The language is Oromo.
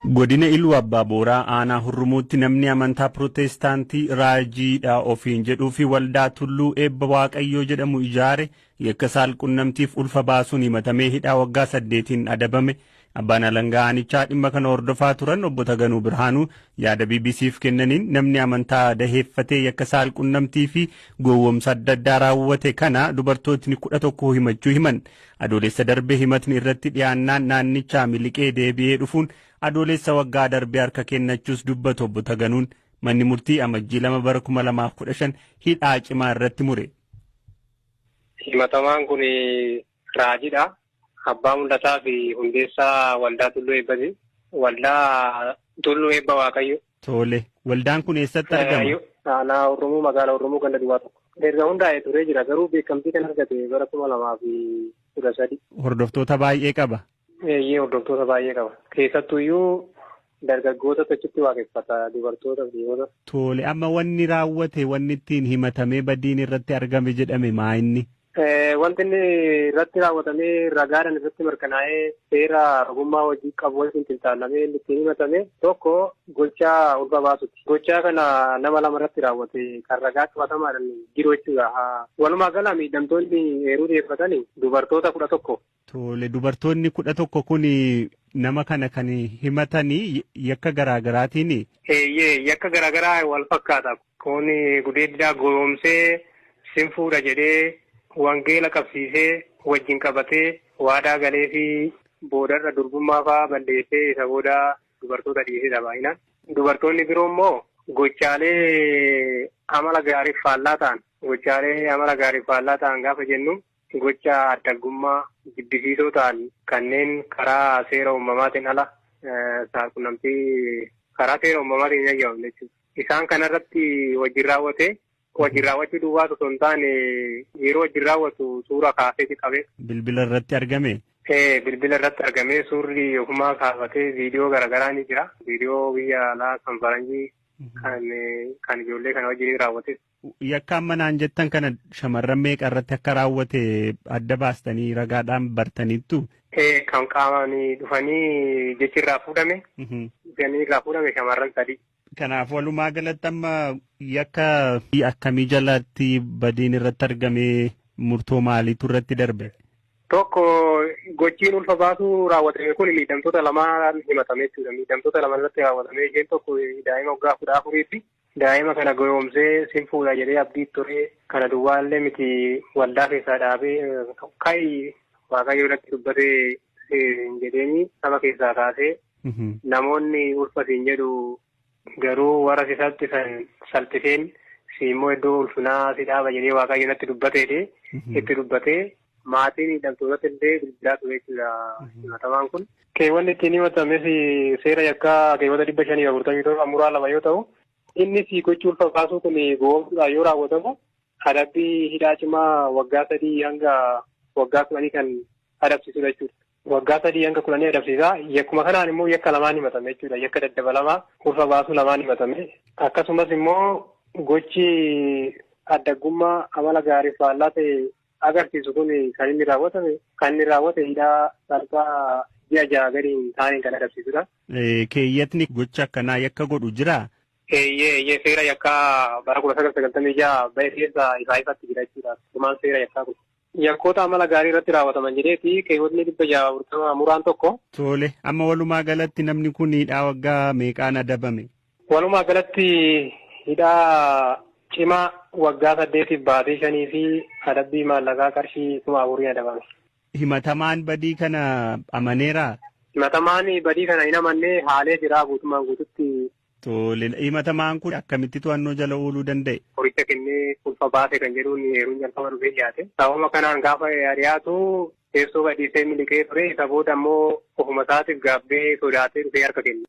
Godina Iluu Abbaa Booraa aanaa Hurrumuutti namni amantaa Pirootestaantii Raajiidhaa ofiin jedhuu fi waldaa Tulluu Eebba Waaqayyoo jedhamu ijaare yakka saalqunnamtiif ulfa baasuun himatamee hidhaa waggaa 8 adabame. Abbaan alangaa aanichaa dhimma kana hordofaa turan obbo Taganuu Birhaanuu yaada BBC'f kennaniin namni amantaa daheeffatee yakka saalqunnamtii fi gowwoomsa adda addaa raawwate kana dubartootni 11 himachuu himan. Adoolessa darbee himatni irratti dhiyaannaan naannichaa miliqee deebi'ee dhufuun adoolessa waggaa darbee harka kennachuus dubbatu obbo Taganuun manni murtii amajjii 2 bara 2015 hidhaa cimaa irratti mure. Himatamaan kun Raajiidha. Abbaa mul'ataa fi hundeessaa waldaa Tulluu Eebbaati. Waldaa Tulluu Eebba Waaqayyo. Tole. Waldaan kun eessatti argama? Aanaa Oromoo magaalaa Oromoo ganda duwwaa tokko. Erga hundaa'ee turee jira garuu beekamtii kan argate bara 2013. Hordoftoota baay'ee qaba. Hordoftoota baay'ee qaba. Keessattuuyyuu dargaggoota achitti waaqeffata dubartoota fi dhiirota. Tole. Amma wanni raawwate wanni ittiin himatamee badiin irratti argame jedhame maa inni? Wanti inni irratti raawwatamee ragaadhaan irratti mirkanaa'ee seera ogummaa hojii qabu waliin tiltaalamee ittiin himatame tokko gochaa ulfa baasuti. Gochaa kana nama lama irratti raawwate kan ragaa qabatamaadhaan jiru jechuudha. Walumaa gala miidhamtoonni heeruu dhiyeeffatanii dubartoota 11. Tole dubartoonni 11 kun nama kana kan himatanii yakka garaagaraatiin. Yakka garaagaraa wal fakkaata. Kun gudeeddaa goomsee sinfuudha jedhee. Wangeela qabsiisee wajjin qabatee waadaa galee fi boodarra durbummaa fa'aa balleessee isa booda dubartoota dhiyeessedha baay'inaan. Dubartoonni biroo immoo gochaalee amala gaariif faallaa ta'an gaafa jennu gocha addaggummaa jibbisiisoo ta'an kanneen karaa seera uumamaatiin ala saalqunnamtii karaa seera uumamaatiin eeyyamu jechuudha. Isaan kanarratti wajjin raawwatee. Wajjin raawwachuu duwwaa osoo hin taane yeroo wajjin raawwatu suura kaaseeti qabe. Bilbila irratti argame? Bilbila irratti argamee suurri ofumaa kaafatee viidiyoo garaagaraa ni jira. Viidiyoo biyya alaa kan faranjii kan ijoollee kana wajjin raawwate. Yakka amma naan jettan kana shamarran meeqa irratti akka raawwate adda baastanii ragaadhaan bartaniittu? Kan qaamaan dhufanii jechi irraa fuudhame. Irraa fuudhame shamarran 3. Kanaaf walumaa galatti amma yakka akkamii jalatti badiin irratti argamee murtoo maaliitu irratti darbe? Tokko gochiin ulfa baasuu raawwatame kun miidhamtoota lamaan himatame jechuudha. Miidhamtoota lamaan irratti raawwatame isheen tokko daa'ima waggaa 14 daa'ima kana goyoomsee sinfuudha jedhee abdii ture kana duwwaallee miti waldaa keessaa dhaabee ka'ii waaqayyo irratti dubbatee jedheeni nama keessaa kaasee namoonni ulfa siin jedhu. Garuu warra sisaatti salphiseen siimmoo iddoo ulfinaa si dhaaba jedhee waaqayyo natti dubbateedhe itti dubbatee maatiin miidhamtootatti illee bilbilaa ture jechuudha himatamaan kun. Keewwanni ittiin himatames seera yakkaa keewwata 547 muraa 2 yoo ta'u innis gochi ulfa baasuu kun gowwoomsuudhaan yoo raawwatamu adabbii hidhaa cimaa waggaa 3 hanga waggaa 10 kan adabsiisudha jechuudha. Waggaa 3 hanga 10 adabsiisaa. Yakkuma kanaan immoo yakka lamaan himatame jechuudha. Yakka daddabalamaa ulfa baasuu lamaan himatame. Akkasumas immoo gochi addaggummaa amala gaariif faallaa ta'e agarsiisu kun kan inni raawwate hidhaa salphaa ji'a 6 gadiin taa'een kan adabsiisudha. Keeyyatni gocha akkanaa yakka godhu jiraa? Seera yakkaa bara 1996 ba'e keessa ifatti jira jechuudha. Dhumaan seera yakkaa kun. Yakkoota amala gaarii irratti raawwataman jedheeti keewwatni 640 muraan tokko. Tole. Amma walumaa galatti namni kun hidhaa waggaa meeqaan adabame? Walumaa galatti hidhaa cimaa waggaa 8 baatii 5 fi adabbii maallaqaa qarshii 4,000 adabame. Himatamaan badii kana amaneeraa? Himatamaan badii kana hin amannee haalee jira guutumaan guututti. Tole. Himatamaan kun akkamitti to'annoo jala ooluu danda'e? Horicha kennee ulfa baase kan jedhuun heeruun jalqaba dhufee dhiyaate. Sababa kanaan gaafa dhiyaatu teessoo gadhiisee miliqee ture isa booda immoo ofuma isaatiif gaabbee sodaatee dhufee harka kenne.